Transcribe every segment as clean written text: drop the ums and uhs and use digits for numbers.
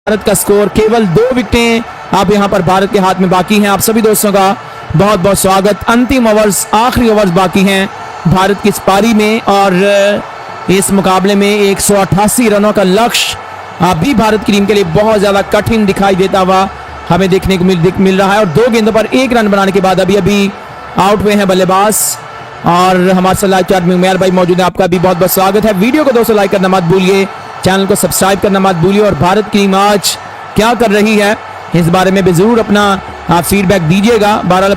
भारत का स्कोर केवल 2 विकेटें अब यहाँ पर भारत के हाथ में बाकी हैं। आप सभी दोस्तों का बहुत बहुत स्वागत। अंतिम ओवर्स, आखिरी ओवर्स बाकी हैं भारत की इस पारी में और इस मुकाबले में 188 रनों का लक्ष्य अभी भारत की टीम के लिए बहुत ज्यादा कठिन दिखाई देता हुआ हमें देखने को मिल रहा है। और 2 गेंदों पर 1 रन बनाने के बाद अभी आउट हुए हैं बल्लेबाज। और हमारे साथ लाइव चैट में उमैर भाई मौजूद है, आपका भी बहुत बहुत स्वागत है। वीडियो को दोस्तों लाइक करना मत भूलिए, चैनल को सब्सक्राइब करना मत भूलिए और भारत की टीम आज क्या कर रही है इस बारे में भी जरूर अपना फीडबैक दीजिएगा।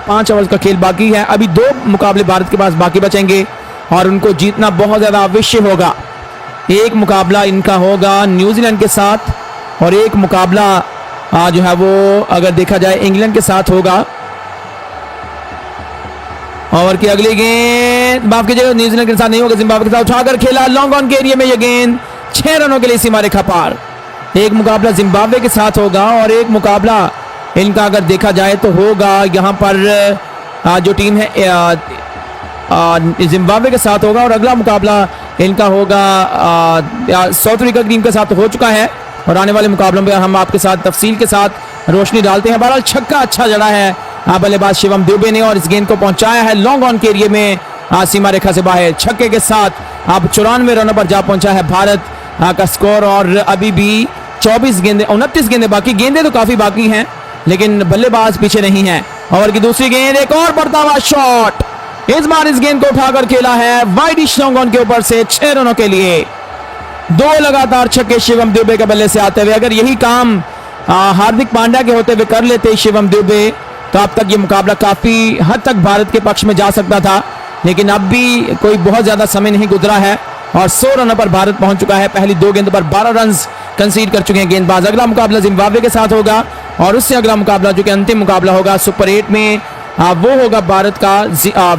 5 ओवर्स का खेल बाकी है, अभी 2 मुकाबले भारत के पास बाकी बचेंगे और उनको जीतना बहुत ज्यादा आवश्यक होगा। एक मुकाबला इनका होगा न्यूजीलैंड के साथ और एक मुकाबला जो है वो अगर देखा जाए इंग्लैंड के साथ होगा। ओवर की अगली गेंद माफ कीजिएगा, न्यूजीलैंड के साथ नहीं होगा, जिम्बाब्वे के साथ उठाकर खेला लॉन्ग ऑन के एरिया में। यह गेंद 6 रनों के लिए सीमा रेखा पार। एक मुकाबला जिम्बाब्वे के साथ होगा और एक मुकाबला इनका अगर देखा जाए तो होगा यहाँ पर जो टीम है जिम्बाब्वे के साथ होगा और अगला मुकाबला इनका होगा साउथ अफ्रीका की टीम के साथ हो चुका है। और आने वाले मुकाबलों में हम आपके साथ तफसील के साथ रोशनी डालते हैं। बहरहाल छक्का अच्छा जड़ा है बल्लेबाज शिवम दुबे ने और इस गेंद को पहुंचाया है लॉन्ग ऑन के एरिया में सीमा रेखा से बाहर। छक्के के साथ अब 94 रनों पर जा पहुंचा है भारत का स्कोर। और अभी भी 29 गेंदें बाकी। गेंदें तो काफी बाकी हैं लेकिन बल्लेबाज पीछे नहीं है। ओवर की दूसरी गेंद, एक और बढ़ता हुआ शॉट। इस बार इस गेंद को उठाकर खेला है वाइडिश लॉन्ग ऑन के ऊपर से 6 रनों के लिए। 2 लगातार छक्के शिवम दुबे के बल्ले से आते हुए। अगर यही काम हार्दिक पांड्या के होते हुए कर लेते शिवम दुबे तो अब तक ये मुकाबला काफी हद तक भारत के पक्ष में जा सकता था, लेकिन अब भी कोई बहुत ज्यादा समय नहीं गुजरा है और 100 रनों पर भारत पहुंच चुका है। पहली 2 गेंदों पर 12 रन कंसीड कर चुके हैं गेंदबाज। अगला मुकाबला जिम्बाब्वे के साथ होगा और उससे अगला मुकाबला जो कि अंतिम मुकाबला होगा सुपर 8 में वो होगा भारत का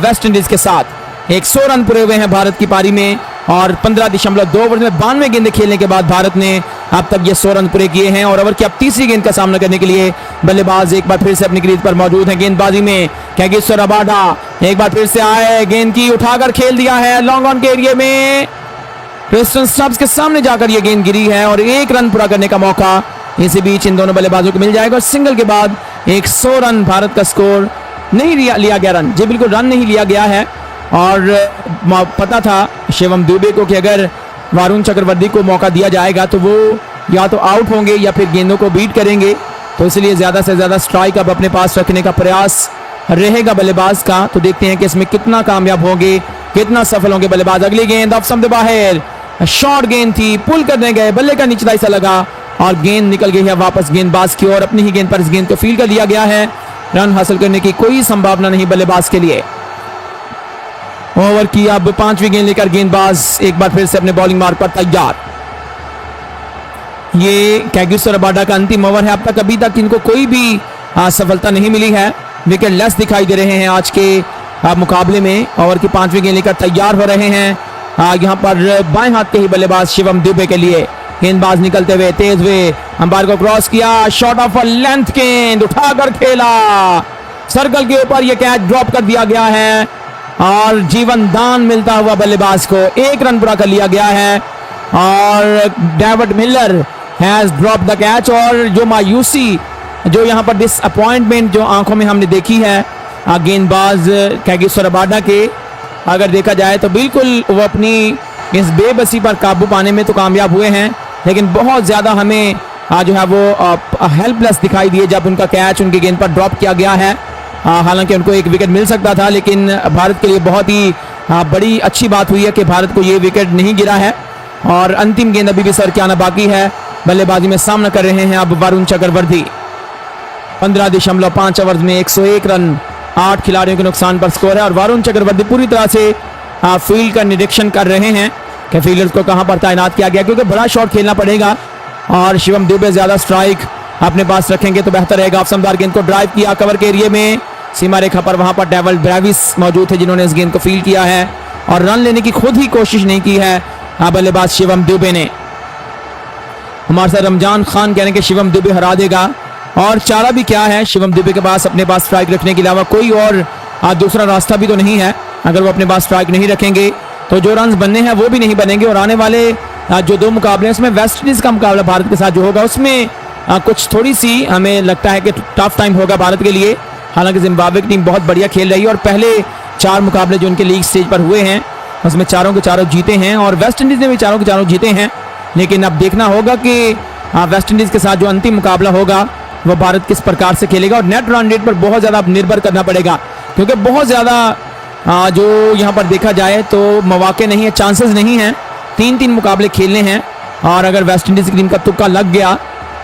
वेस्ट इंडीज के साथ। 100 रन पूरे हुए हैं भारत की पारी में और 15.2 ओवर में 92 गेंदें खेलने के बाद भारत ने अब तक ये 100 रन पूरे किए हैं। और ओवर की अब तीसरी गेंद का सामना करने के लिए बल्लेबाज एक बार फिर से अपनी क्रीज पर मौजूद हैं। गेंदबाजी में कैगिसो रबाडा एक बार फिर से आए, गेंद की उठाकर खेल दिया है लॉन्ग ऑन के एरिया में। क्रिस्टन स्टब्स के सामने जाकर ये गेंद गिरी है और 1 रन पूरा करने का मौका इसी बीच इन दोनों बल्लेबाजों को मिल जाएगा। और सिंगल के बाद 100 रन भारत का स्कोर नहीं लिया गया रन, जी बिल्कुल रन नहीं लिया गया है। और पता था शिवम दुबे को कि अगर वरुण चक्रवर्ती को मौका दिया जाएगा तो वो या तो आउट होंगे या फिर गेंदों को बीट करेंगे, तो इसलिए ज्यादा से ज्यादा स्ट्राइक अब अपने पास रखने का प्रयास रहेगा बल्लेबाज का। तो देखते हैं कि इसमें कितना कामयाब होंगे, कितना सफल होंगे बल्लेबाज। अगली गेंद ऑफ स्टंप बाहर, शॉर्ट गेंद थी, पुल करने गए, बल्ले का निचला हिस्सा लगा और गेंद निकल गई है वापस गेंदबाज की ओर। अपनी ही गेंद पर इस गेंद को फील्ड कर लिया गया है। रन हासिल करने की कोई संभावना नहीं बल्लेबाज के लिए। ओवर की अब 5वीं गेंद लेकर गेंदबाज एक बार फिर से अपने बॉलिंग मार्ग पर तैयार। ये कैगिसो रबाडा का अंतिम ओवर है। अब तक अभी तक इनको कोई भी सफलता नहीं मिली है, विकेट लेस दिखाई दे रहे हैं आज के मुकाबले में। ओवर की 5वीं गेंद लेकर तैयार हो रहे हैं यहाँ पर बाएं हाथ के ही बल्लेबाज शिवम दुबे के लिए। गेंदबाज निकलते हुए तेज हुए, अंपायर को क्रॉस किया, शॉट ऑफ लेंथ, गेंद उठाकर खेला, सर्कल के ऊपर यह कैच ड्रॉप कर दिया गया है और जीवन दान मिलता हुआ बल्लेबाज को 1 रन पूरा कर लिया गया है। और David Miller has drop the catch. और जो मायूसी, जो यहाँ पर डिसअपॉइंटमेंट जो आंखों में हमने देखी है गेंदबाज कैगिसो रबाडा के, अगर देखा जाए तो बिल्कुल वो अपनी इस बेबसी पर काबू पाने में तो कामयाब हुए हैं, लेकिन बहुत ज्यादा हमें जो है वो हेल्पलेस दिखाई दिए जब उनका कैच उनकी गेंद पर ड्रॉप किया गया है। हालांकि उनको 1 विकेट मिल सकता था, लेकिन भारत के लिए बहुत ही बड़ी अच्छी बात हुई है कि भारत को ये विकेट नहीं गिरा है। और अंतिम गेंद अभी भी सर के आना बाकी है। बल्लेबाजी में सामना कर रहे हैं अब वरुण चक्रवर्ती। 15.5 ओवर में 101 रन 8 खिलाड़ियों के नुकसान पर स्कोर है। और वरुण चक्रवर्ती पूरी तरह से फील्ड का निरीक्षण कर रहे हैं कि फील्डर्स को कहां पर तैनात किया गया, क्योंकि बड़ा शॉट खेलना पड़ेगा और शिवम दुबे ज्यादा स्ट्राइक अपने पास रखेंगे तो बेहतर रहेगा। ऑफ गेंद को ड्राइव किया कवर के एरिया में, सीमा रेखा पर वहां पर डेविड ब्रेविस मौजूद थे जिन्होंने इस गेंद को फील्ड किया है और रन लेने की खुद ही कोशिश नहीं की है बल्लेबाज शिवम दुबे ने। हमारे साथ रमजान खान कह रहे हैं कि शिवम दुबे हरा देगा, और चारा भी क्या है, शिवम दुबे के पास अपने पास स्ट्राइक रखने के अलावा कोई और दूसरा रास्ता भी तो नहीं है। अगर वो अपने पास स्ट्राइक नहीं रखेंगे तो जो रन बनने हैं वो भी नहीं बनेंगे। और आने वाले जो 2 मुकाबले हैं उसमें वेस्ट इंडीज का मुकाबला भारत के साथ जो होगा उसमें कुछ थोड़ी सी हमें लगता है कि टफ टाइम होगा भारत के लिए। हालांकि जिम्बाब्वे की टीम बहुत बढ़िया खेल रही है और पहले 4 मुकाबले जो उनके लीग स्टेज पर हुए हैं उसमें चारों के चारों जीते हैं और वेस्ट इंडीज ने भी चारों के चारों जीते हैं। लेकिन अब देखना होगा कि वेस्ट इंडीज के साथ जो अंतिम मुकाबला होगा वो भारत किस प्रकार से खेलेगा और नेट रन रेट पर बहुत ज़्यादा निर्भर करना पड़ेगा, क्योंकि बहुत ज़्यादा जो यहाँ पर देखा जाए तो मौके नहीं है, चांसेस नहीं हैं। 3-3 मुकाबले खेलने हैं और अगर वेस्ट इंडीज की टीम का तुक्का लग गया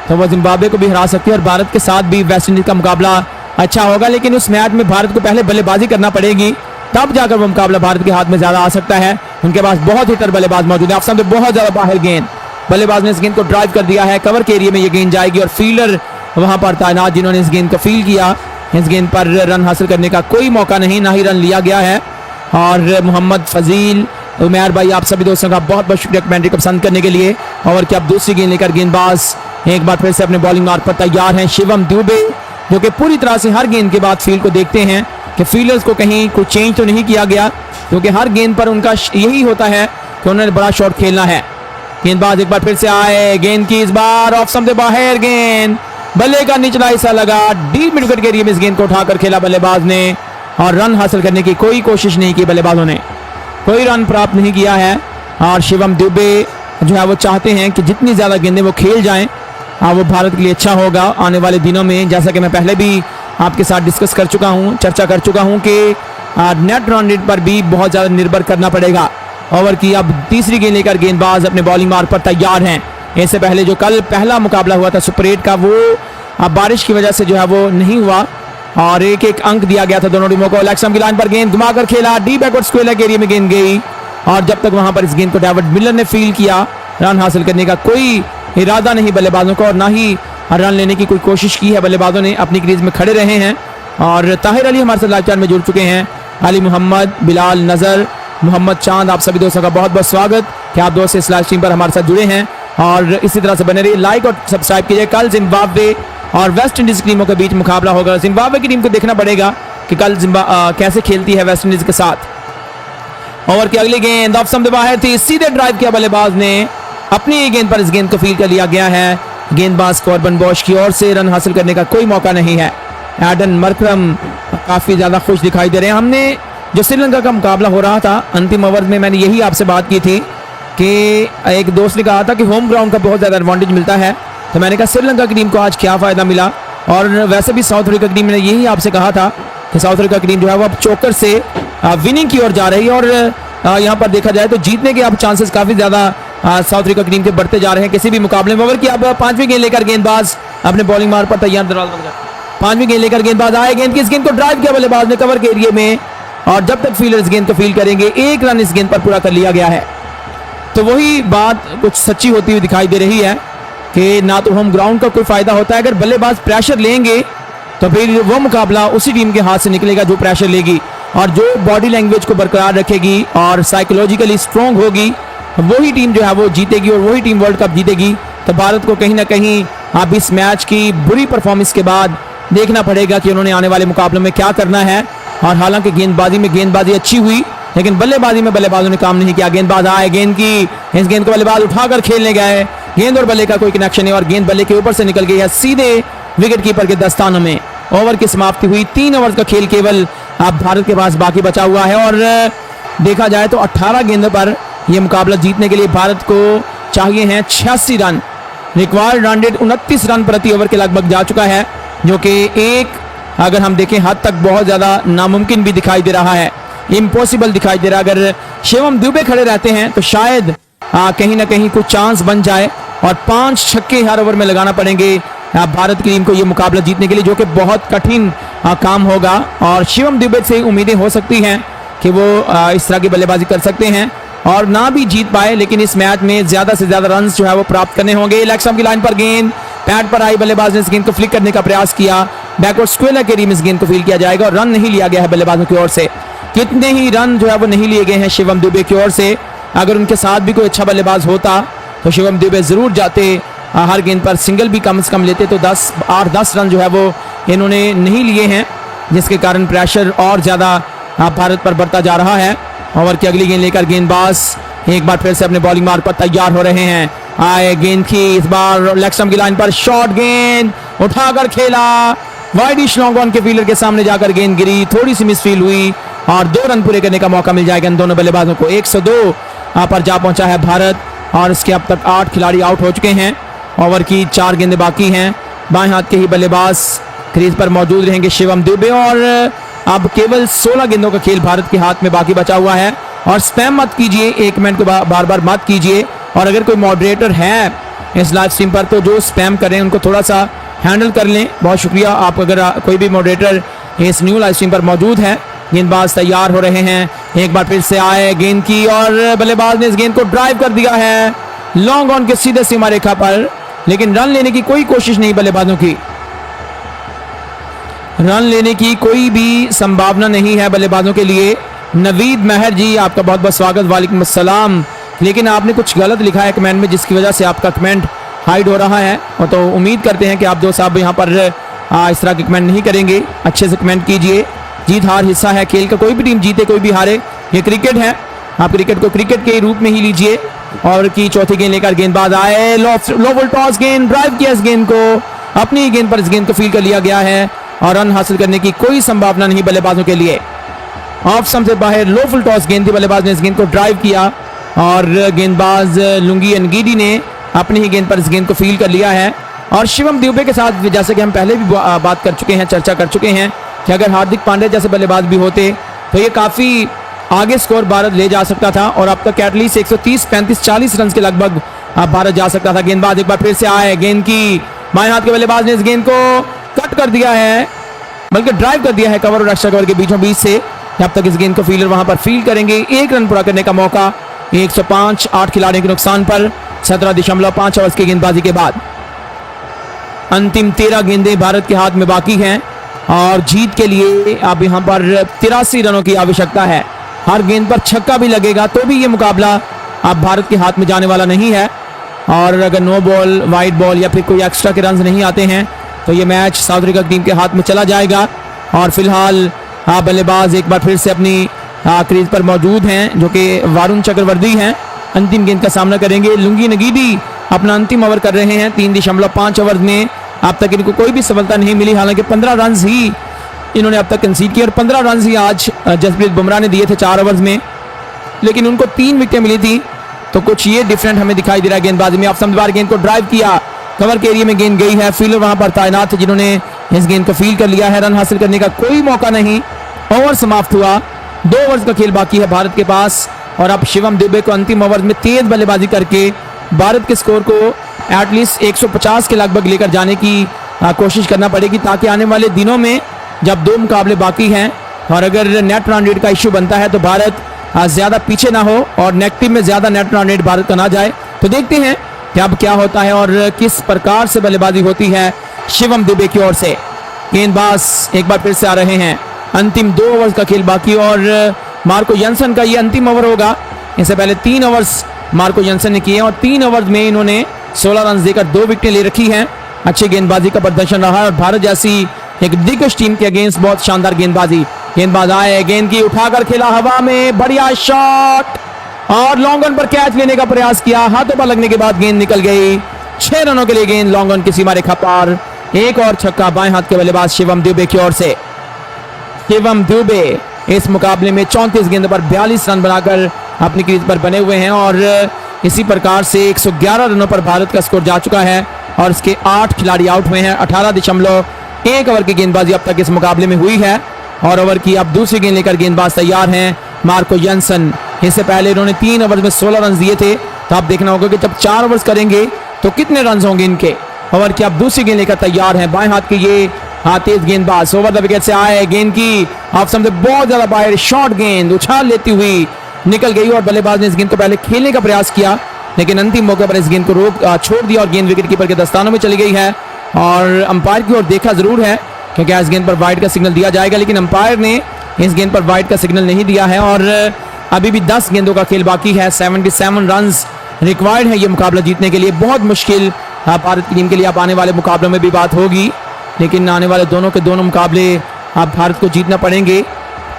तो वह जिम्बाब्वे को भी हरा सकती है और भारत के साथ भी वेस्ट इंडीज का मुकाबला अच्छा होगा। लेकिन उस मैच में भारत को पहले बल्लेबाजी करना पड़ेगी, तब जाकर वो मुकाबला भारत के हाथ में ज्यादा आ सकता है। उनके पास बहुत हिटर बल्लेबाज मौजूद है, आप सामने बहुत ज्यादा बाहर गेंद, बल्लेबाज ने इस गेंद को ड्राइव कर दिया है, कवर के एरिया में ये गेंद जाएगी और फील्डर वहां पर तैनात जिन्होंने इस गेंद को फील किया। इस गेंद पर रन हासिल करने का कोई मौका नहीं, ना ही रन लिया गया है। और मोहम्मद फजील, उमैर भाई, आप सभी दोस्तों का बहुत बहुत शुक्रिया कमेंट्री को पसंद करने के लिए। और क्या अब दूसरी गेंद लेकर गेंदबाज एक बार फिर से अपने बॉलिंग मार्ग पर तैयार हैं शिवम दुबे, जो कि पूरी तरह से हर गेंद के बाद फील्ड को देखते हैं कि फील्डर्स को कहीं कोई चेंज तो नहीं किया गया, क्योंकि हर गेंद पर उनका यही होता है कि उन्होंने बड़ा शॉट खेलना है। गेंदबाज एक बार फिर से आए, गेंद की इस बार ऑफ स्टंप से बाहर, गेंद बल्ले का निचला हिस्सा लगा, डीप मिड विकेट के एरिया में इस गेंद को उठाकर खेला बल्लेबाज ने और रन हासिल करने की कोई कोशिश नहीं की बल्लेबाजों ने, कोई रन प्राप्त नहीं किया है। और शिवम दुबे जो है वो चाहते हैं कि जितनी ज्यादा गेंदें वो खेल जाएं वो भारत के लिए अच्छा होगा आने वाले दिनों में। जैसा कि मैं पहले भी आपके साथ डिस्कस कर चुका हूं, चर्चा कर चुका हूं कि नेट रन रेट पर भी बहुत ज्यादा निर्भर करना पड़ेगा। ओवर की अब तीसरी गेंद लेकर गेंदबाज अपने बॉलिंग मार्ग पर तैयार हैं। इससे पहले जो कल पहला मुकाबला हुआ था सुपर 8 का, वो अब बारिश की वजह से जो है वो नहीं हुआ और एक एक अंक दिया गया था दोनों टीमों को। लेग स्टंप की लाइन पर गेंद घुमाकर खेला, डी बैकवर्ड स्क्वायर के एरिया में गेंद गई और जब तक वहां पर इस गेंद को डेविड मिलर ने फील किया, रन हासिल करने का कोई इरादा नहीं बल्लेबाजों को और ना ही रन लेने की कोई कोशिश की है बल्लेबाजों ने, अपनी क्रीज में खड़े रहे हैं। और ताहिर अली हमारे साथ लाइव चैट में जुड़ चुके हैं, अली मोहम्मद, बिलाल नजर, मोहम्मद चांद, आप सभी दोस्तों का बहुत बहुत स्वागत कि आप दोस्त इस लाइव स्ट्रीम पर हमारे साथ जुड़े हैं और इसी तरह से बने रहिए, लाइक और सब्सक्राइब कीजिए। कल जिम्बाब्वे और वेस्ट इंडीज टीमों के बीच मुकाबला होगा। जिम्बाब्वे की टीम को देखना पड़ेगा कि कल कैसे खेलती है वेस्ट इंडीज के साथ। ओवर की अगली गेंद ऑफ स्टंप से बाहर थी, सीधे ड्राइव किया बल्लेबाज ने, अपनी गेंद पर इस गेंद को फील कर लिया गया है। गेंदबाज कॉर्बन बॉश की ओर से रन हासिल करने का कोई मौका नहीं है। एडन मरकरम काफी ज्यादा खुश दिखाई दे रहे हैं। हमने जो श्रीलंका का मुकाबला हो रहा था अंतिम ओवर में मैंने यही आपसे बात की थी कि एक दोस्त ने कहा था कि होम ग्राउंड का बहुत ज्यादा एडवांटेज मिलता है, तो मैंने कहा श्रीलंका की टीम को आज क्या फायदा मिला। और वैसे भी साउथ अफ्रीका की टीम ने यही आपसे कहा था कि साउथ अफ्रीका की टीम जो है वो अब चोकर से विनिंग की ओर जा रही है और यहाँ पर देखा जाए तो जीतने के अब चांसेस काफी ज्यादा साउथ अफ्रीका की टीम के बढ़ते जा रहे हैं किसी भी मुकाबले में। ओवर की अब 5वीं गेंद लेकर गेंदबाज अपने बॉलिंग मार्ग पर तैयार, 5वीं गेंद लेकर गेंदबाज आए, गेंद की इस गेंद को ड्राइव किया बल्लेबाज ने कवर के एरिया में और जब तक फील्डर इस गेंद को फील करेंगे 1 रन इस गेंद पर पूरा कर लिया गया है। तो वही बात कुछ सच्ची होती हुई दिखाई दे रही है कि ना तो होम ग्राउंड का कोई फायदा होता है, अगर बल्लेबाज प्रेशर लेंगे तो फिर वो मुकाबला उसी टीम के हाथ से निकलेगा जो प्रेशर लेगी और जो बॉडी लैंग्वेज को बरकरार रखेगी और साइकोलॉजिकली स्ट्रॉन्ग होगी, वही टीम जो है वो जीतेगी और वही टीम वर्ल्ड कप जीतेगी। तो भारत को कहीं ना कहीं अब इस मैच की बुरी परफॉर्मेंस के बाद देखना पड़ेगा कि उन्होंने आने वाले मुकाबलों में क्या करना है। और हालांकि गेंदबाजी अच्छी हुई, लेकिन बल्लेबाजी में बल्लेबाजों ने काम नहीं किया। गेंदबाज आए, गेंद की इस गेंद को बल्लेबाज उठाकर खेलने गए, गेंद और बल्ले का कोई कनेक्शन नहीं और गेंद बल्ले के ऊपर से निकल गई है सीधे विकेट कीपर के दस्तानों में। ओवर की समाप्ति हुई, 3 ओवर का खेल केवल अब भारत के पास बाकी बचा हुआ है और देखा जाए तो 18 गेंदों पर यह मुकाबला जीतने के लिए भारत को चाहिए हैं 86 run. Required run rate 29 run प्रति ओवर के लगभग जा चुका है, जो कि एक अगर हम देखें हद तक बहुत ज्यादा नामुमकिन भी दिखाई दे रहा है, इम्पॉसिबल दिखाई दे रहा है। अगर शिवम दुबे खड़े रहते हैं तो शायद कहीं ना कहीं कुछ चांस बन जाए और 5 छक्के हर ओवर में लगाना पड़ेंगे भारत की टीम को यह मुकाबला जीतने के लिए, जो कि बहुत कठिन काम होगा। और शिवम दुबे से उम्मीदें हो सकती हैं कि वो इस तरह की बल्लेबाजी कर सकते हैं और ना भी जीत पाए, लेकिन इस मैच में ज्यादा से ज्यादा रन जो है वो प्राप्त करने होंगे। लेग स्टंप की लाइन पर गेंद, पैड पर आई, बल्लेबाज ने इस गेंद को फ्लिक करने का प्रयास किया, बैकवर्ड स्क्वेयर के एरिया में इस गेंद को फील किया जाएगा और रन नहीं लिया गया है बल्लेबाजों की ओर से। कितने ही रन जो है वो नहीं लिए गए हैं शिवम दुबे की ओर से। अगर उनके साथ भी कोई अच्छा बल्लेबाज होता तो शिवम दुबे जरूर जाते, हर गेंद पर सिंगल भी कम से कम लेते, तो 8-10 रन जो है वो इन्होंने नहीं लिए हैं, जिसके कारण प्रेशर और ज्यादा भारत पर बढ़ता जा रहा है। ओवर की अगली गेंद लेकर गेंदबाज एक बार फिर से अपने बॉलिंग मार्ग पर तैयार हो रहे हैं। आए गेंद की इस बार लेग स्टंप की लाइन पर शॉट, गेंद उठाकर खेला, वाइडिश लॉन्ग ऑन के फील्डर के सामने जाकर गेंद गिरी, थोड़ी सी मिसफील हुई और 2 रन पूरे करने का मौका मिल जाएगा इन दोनों बल्लेबाजों को। 102 पर जा पहुंचा है भारत और इसके अब तक 8 खिलाड़ी आउट हो चुके हैं। ओवर की 4 गेंदें बाकी हैं। बाएं हाथ के ही बल्लेबाज क्रीज पर मौजूद रहेंगे शिवम दुबे और अब केवल 16 गेंदों का खेल भारत के हाथ में बाकी बचा हुआ है। और स्पैम मत कीजिए, एक मिनट को बार बार मत कीजिए। और अगर कोई मॉडरेटर है इस लाइव स्ट्रीम पर तो जो स्पैम करें उनको थोड़ा सा हैंडल कर लें। बहुत शुक्रिया। आप अगर कोई भी मॉडरेटर इस न्यू लाइव स्ट्रीम पर मौजूद है। गेंदबाज तैयार हो रहे हैं, एक बार फिर से आए गेंद की और बल्लेबाज ने इस गेंद को ड्राइव कर दिया है लॉन्ग ऑन के सीधे सीमा रेखा पर, लेकिन रन लेने की कोई कोशिश नहीं बल्लेबाजों की। रन लेने की कोई भी संभावना नहीं है बल्लेबाजों के लिए। नवीद महर जी, आपका बहुत बहुत स्वागत। वालेकुम अस्सलाम। लेकिन आपने कुछ गलत लिखा है कमेंट में, जिसकी वजह से आपका कमेंट हाइड हो रहा है। और तो उम्मीद करते हैं कि आप दो साहब यहाँ पर इस तरह के कमेंट नहीं करेंगे। अच्छे से कमेंट कीजिए। जीत हार हिस्सा है खेल का, कोई भी टीम जीते कोई भी हारे, ये क्रिकेट है। आप क्रिकेट को क्रिकेट के रूप में ही लीजिए। और की चौथी गेंद लेकर गेंदबाज आए, लो बॉल टॉस, गेंद ड्राइव किया इस गेंद को, अपनी ही गेंद पर इस गेंद को फील कर लिया गया है और रन हासिल करने की कोई संभावना नहीं बल्लेबाजों के लिए। ऑफ स्टंप से बाहर लो फुल टॉस गेंद थी, बल्लेबाज ने इस गेंद को ड्राइव किया और गेंदबाज लुंगी एनगीडी ने अपनी ही गेंद पर इस गेंद को फील कर लिया है। और शिवम दुबे के साथ जैसे कि हम पहले भी बात कर चुके हैं, चर्चा कर चुके हैं कि अगर हार्दिक पांड्या जैसे बल्लेबाज भी होते तो ये काफी आगे स्कोर भारत ले जा सकता था और अब तक एटलीस्ट 130, 35, 40 रन के लगभग भारत जा सकता था। गेंदबाज एक बार फिर से आए, गेंद की बाएं हाथ के बल्लेबाज ने इस गेंद को कट कर दिया है, बल्कि ड्राइव कर दिया है कवर और रक्षा कवर के बीचों बीच से। जब तक इस गेंद को फील्डर वहां पर फील्ड करेंगे, 1 रन पूरा करने का मौका। 105, 8 खिलाड़ियों के नुकसान पर 17.5 ओवर की गेंदबाजी के बाद अंतिम 13 गेंदें भारत के हाथ में बाकी हैं और जीत के लिए अब यहां पर 83 रनों की आवश्यकता है। हर गेंद पर छक्का भी लगेगा तो भी यह मुकाबला अब भारत के हाथ में जाने वाला नहीं है। और अगर नो बॉल, वाइड बॉल या फिर कोई एक्स्ट्रा के रन नहीं आते हैं तो ये मैच साउथ अफ्रीका टीम के हाथ में चला जाएगा। और फिलहाल बल्लेबाज एक बार फिर से अपनी क्रीज पर मौजूद हैं, जो कि वरुण चक्रवर्ती हैं। अंतिम गेंद का सामना करेंगे। लुंगी एनगीडी अपना अंतिम ओवर कर रहे हैं। 3.5 ओवर में अब तक इनको कोई भी सफलता नहीं मिली। हालांकि 15 रन ही इन्होंने अब तक कंसीड किए और 15 रन ही आज जसप्रीत बुमराह ने दिए थे 4 ओवर्स में, लेकिन उनको 3 विकेटें मिली थी। तो कुछ ये डिफरेंट हमें दिखाई दे रहा है गेंदबाजी में। अब समझदार गेंद को ड्राइव किया, कवर के एरिया में गेंद गई है, फील्डर वहां पर तैनात है जिन्होंने इस गेंद को फील्ड कर लिया है। रन हासिल करने का कोई मौका नहीं। ओवर समाप्त हुआ। 2 ओवर्स का खेल बाकी है भारत के पास और अब शिवम दुबे को अंतिम ओवर में तेज बल्लेबाजी करके भारत के स्कोर को एटलीस्ट 150 के लगभग लेकर जाने की कोशिश करना पड़ेगी, ताकि आने वाले दिनों में जब 2 मुकाबले बाकी हैं और अगर नेट रन रेट का इश्यू बनता है तो भारत ज्यादा पीछे ना हो और नेगेटिव में ज्यादा नेट रन रेट भारत का ना जाए। तो देखते हैं कि अब क्या होता है और किस प्रकार से बल्लेबाजी होती है शिवम दुबे की ओर से। गेंदबाज एक बार फिर से आ रहे हैं। अंतिम 2 ओवर्स का खेल बाकी और मार्को जॉनसन का ये अंतिम ओवर होगा। इससे पहले 3 ओवर्स मार्को जॉनसन ने किए और 3 ओवर्स में इन्होंने 16 रन देकर 2 विकेटें ले रखी हैं। अच्छी गेंदबाजी का प्रदर्शन रहा और भारत जैसी एक दिग्गज टीम के अगेंस्ट बहुत शानदार गेंदबाजी। गेंदबाज आए, गेंद की उठाकर खेला हवा में, बढ़िया शॉट और लॉन्ग ऑन पर कैच लेने का प्रयास किया। हाथों पर लगने के बाद गेंद निकल गई। 6 रनों के लिए गेंद लॉन्ग ऑन की सीमा रेखा पार। एक और छक्का बाएं हाथ के बल्लेबाज शिवम दुबे की ओर से। शिवम दुबे इस मुकाबले में 34 गेंदों पर 42 रन बनाकर अपनी क्रीज पर बने हुए हैं और इसी प्रकार से 111 रनों पर भारत का स्कोर जा चुका है और इसके 8 खिलाड़ी आउट हुए हैं। 18.1 ओवर की गेंदबाजी अब तक इस मुकाबले में हुई है और ओवर की अब दूसरी गेंद लेकर गेंदबाज तैयार हैं मार्को जॉनसन। इससे पहले इन्होंने 3 ओवर में 16 रन दिए थे, तो आप देखना होगा कि जब 4 ओवर्स करेंगे तो कितने रन होंगे इनके। ओवर की अब दूसरी गेंद लेकर तैयार हैं बाएं हाथ के ये तेज गेंदबाज। ओवर द विकेट से आए, गेंद की ऑफ स्टंप से बहुत ज्यादा बाहर, शॉर्ट गेंद उछाल लेती हुई निकल गई और बल्लेबाज ने इस गेंद को पहले खेलने का प्रयास किया, लेकिन अंतिम मौके पर इस गेंद को छोड़ दिया और गेंद विकेट कीपर के दस्तानों में चली गई है। और अंपायर की ओर देखा जरूर है क्योंकि इस गेंद पर वाइड का सिग्नल दिया जाएगा, लेकिन अंपायर ने इस गेंद पर वाइड का सिग्नल नहीं दिया है और अभी भी 10 गेंदों का खेल बाकी है। 77 रन रिक्वायर्ड है ये मुकाबला जीतने के लिए। बहुत मुश्किल भारत की टीम के लिए अब आने वाले मुकाबलों में भी बात होगी, लेकिन आने वाले दोनों मुकाबले अब भारत को जीतना पड़ेंगे,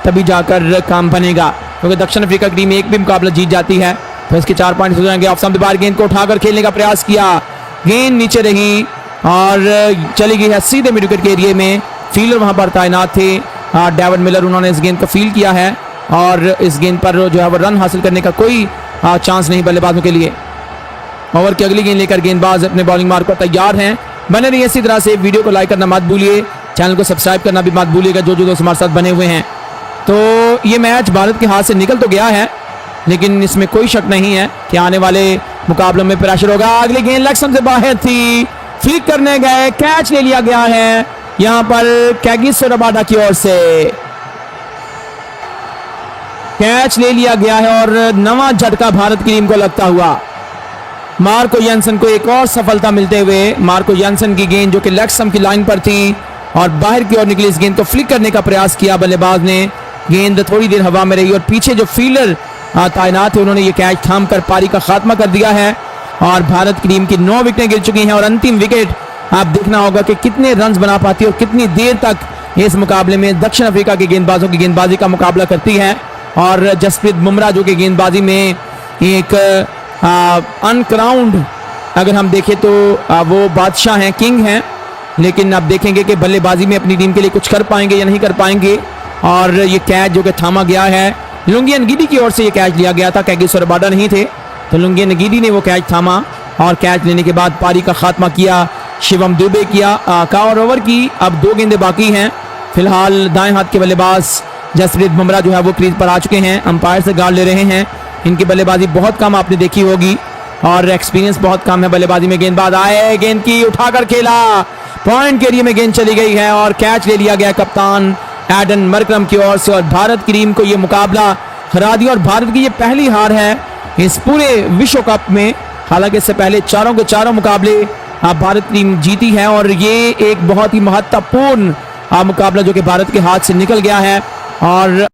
तभी जाकर काम बनेगा। क्योंकि दक्षिण अफ्रीका की टीम एक भी मुकाबला जीत जाती है तो इसके 4 पॉइंट हो जाएंगे। ऑफ द बार गेंद को उठाकर खेलने का प्रयास किया, गेंद नीचे रही और चली गई है सीधे मिड विकेट के एरिया में। फील्डर वहां पर तैनात थे, डेविड मिलर, उन्होंने इस गेंद को फील्ड किया है और इस गेंद पर जो है वो रन हासिल करने का कोई चांस नहीं बल्लेबाजों के लिए। ओवर की अगली गेंद लेकर गेंदबाज अपने बॉलिंग मार्क पर तैयार हैं। बने रहिए इसी तरह से, वीडियो को लाइक करना मत भूलिए, चैनल को सब्सक्राइब करना भी मत भूलिएगा जो दोस्त हमारे साथ बने हुए हैं। तो ये मैच भारत के हाथ से निकल तो गया है, लेकिन इसमें कोई शक नहीं है कि आने वाले मुकाबलों में प्रेशर होगा। अगली गेंद लेग स्टंप से बाहर थी, फ्लिक करने गए, कैच ले लिया गया है यहां पर कैगिसो रबाडा की ओर से। कैच ले लिया गया है और नवा झटका भारत की टीम को लगता हुआ। मार्को यानसन को एक और सफलता मिलते हुए, मार्को यानसन की गेंद जो कि लेग स्टंप की लाइन पर थी और बाहर की ओर निकली, इस गेंद को फ्लिक करने का प्रयास किया बल्लेबाज ने। गेंद थोड़ी देर हवा में रही और पीछे जो फील्डर तैनात थे उन्होंने ये कैच थाम कर पारी का खात्मा कर दिया है और भारत की टीम की 9 विकेटें गिर चुकी हैं और अंतिम विकेट आप देखना होगा कि कितने रन्स बना पाती है और कितनी देर तक इस मुकाबले में दक्षिण अफ्रीका के गेंदबाजों की गेंदबाजी का मुकाबला करती है। और जसप्रीत बुमराह जो कि गेंदबाजी में एक अनक्राउंड अगर हम देखें तो वो बादशाह हैं, किंग हैं, लेकिन अब देखेंगे कि बल्लेबाजी में अपनी टीम के लिए कुछ कर पाएंगे या नहीं कर पाएंगे। और ये कैच जो कि थामा गया है, लुंगी नगीदी की ओर से ये कैच लिया गया था, कैगिसो रबाडा नहीं थे, तो लुंगी नगीदी ने वो कैच थामा और कैच लेने के बाद पारी का खात्मा किया शिवम दुबे किया। का और ओवर की अब 2 गेंदें बाकी हैं। फिलहाल दाएं हाथ के बल्लेबाज जसप्रीत बुमराह जो है वो क्रीज पर आ चुके हैं, अंपायर से गार्ड ले रहे हैं। इनकी बल्लेबाजी बहुत कम आपने देखी होगी और एक्सपीरियंस बहुत कम है बल्लेबाजी में। गेंदबाज आए, गेंद की उठाकर खेला, पॉइंट के एरिया में गेंद चली गई है और कैच ले लिया गया कप्तान एडन मरकरम की ओर से और भारत की टीम को यह मुकाबला हरा दिया। और भारत की ये पहली हार है इस पूरे विश्व कप में, हालांकि इससे पहले चारों के चारों मुकाबले भारत की टीम जीती है और ये एक बहुत ही महत्वपूर्ण मुकाबला जो कि भारत के हाथ से निकल गया है। और